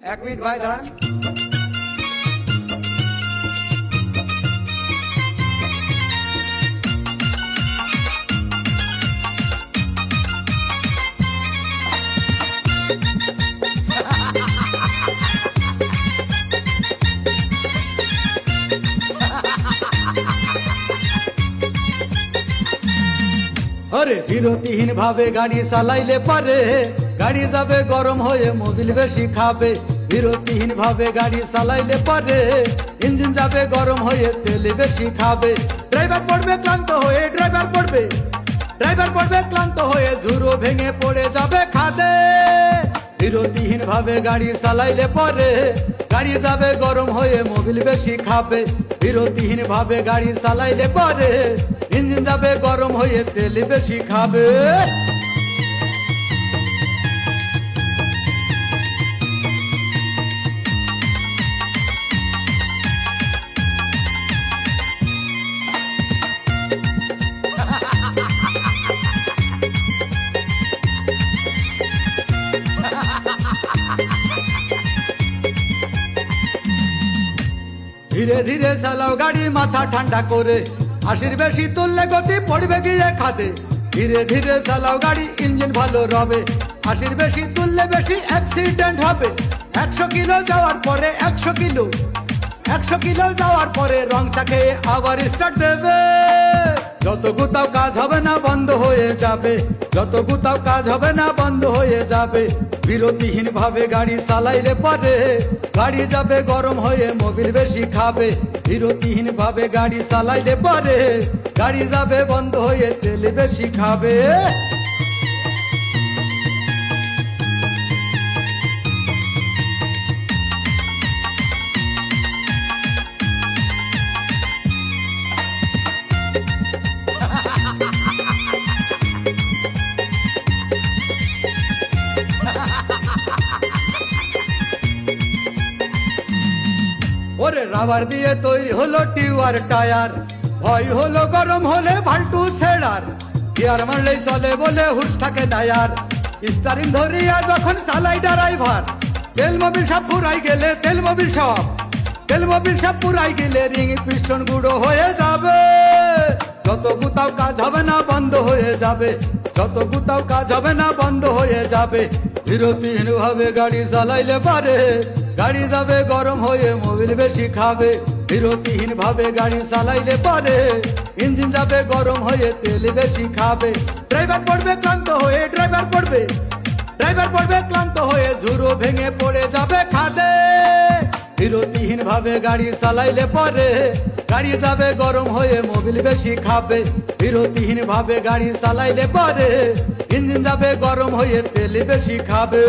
এক মিনিট ভাই দাঁড়ান। আরে বিরতিহীন ভাবে গাড়ি চালাইলে পারে গাড়ি যাবে গরম হয়ে মোবিল বেশি খাবে। বিরতিহীন ভাবে গাড়ি চালাইলে পারে ইঞ্জিন যাবে গরম হয়ে তেল বেশি খাবে। ড্রাইভার পড়বে ক্লান্ত হয়ে ড্রাইভার পড়বে ক্লান্ত হয়ে ঝুরো ভেঙে পড়ে যাবে খাদে। বিরতিহীন ভাবে গাড়ি চালাইলে পরে গাড়ি যাবে গরম হয়ে মোবিল বেশি খাবে। বিরতিহীন ভাবে গাড়ি চালাইলে পরে ইঞ্জিন যাবে গরম হয়ে তেল বেশি খাবে। ধীরে ধীরে চালাও গাড়ি মাথা ঠান্ডা করে, 80 বেশি তুললে গতি পড়বে গিয়ে খাদে। ধীরে ধীরে চালাও গাড়ি ইঞ্জিন ভালো রবে, 80 বেশি তুললে বেশি অ্যাক্সিডেন্ট হবে। 100 কিলো যাওয়ার পরে 100 কিলো যাওয়ার পরে রং চাকে আবার স্টার্ট দেবে। যত গুতাও কাজ হবে না বন্ধ হয়ে যাবে, যত গুতাও কাজ হবে না বন্ধ হয়ে যাবে। বিরতিহীন ভাবে গাড়ি চালাইলে পরে গাড়ি যাবে গরম হয়ে মোবিল বেশি খাবে। বিরতিহীন ভাবে গাড়ি চালাইলে পরে গাড়ি যাবে বন্ধ হয়ে তেল বেশি খাবে। ওরে রাবার দিয়ে তৈরি হলো টিউয়ার টায়ার, ভয় হলো গরম হলে ভাল্টু ছেড়ার। গিয়ার মারলেই চলে বলে হুশ থাকে টায়ার, স্টারিং ধরিয়া যখন চালাই ড্রাইভার। তেল মোবিল সব পুরাই গেলে তেল মোবিল সব পুরাই গেলে রিং পিস্টন গুঁড়ো হয়ে যাবে। যত গুতাও কাজ হবে না বন্ধ হয়ে যাবে, যত গুতাও কাজ হবে না বন্ধ হয়ে যাবে। বিরতিহীন ভাবে গাড়ি চালাইলে পারে গাড়ি যাবে গরম হয়ে মোবিল বেশি খাবে। বিরতিহীন ভাবে গাড়ি চালাইলে পারে ইঞ্জিন যাবে গরম হয়ে তেল বেশি খাবে। ড্রাইভার পড়বে ক্লান্ত হয়ে ড্রাইভার পড়বে ক্লান্ত হয়ে ঝুরো ভেঙে পড়ে যাবে খাদে। বিরতিহীন ভাবে গাড়ি চালাইলে পরে গাড়ি যাবে গরম হয়ে মোবিল বেশি খাবে। বিরতিহীন ভাবে গাড়ি চালাইলে পরে ইঞ্জিন যাবে গরম হয়ে তেল বেশি খাবে।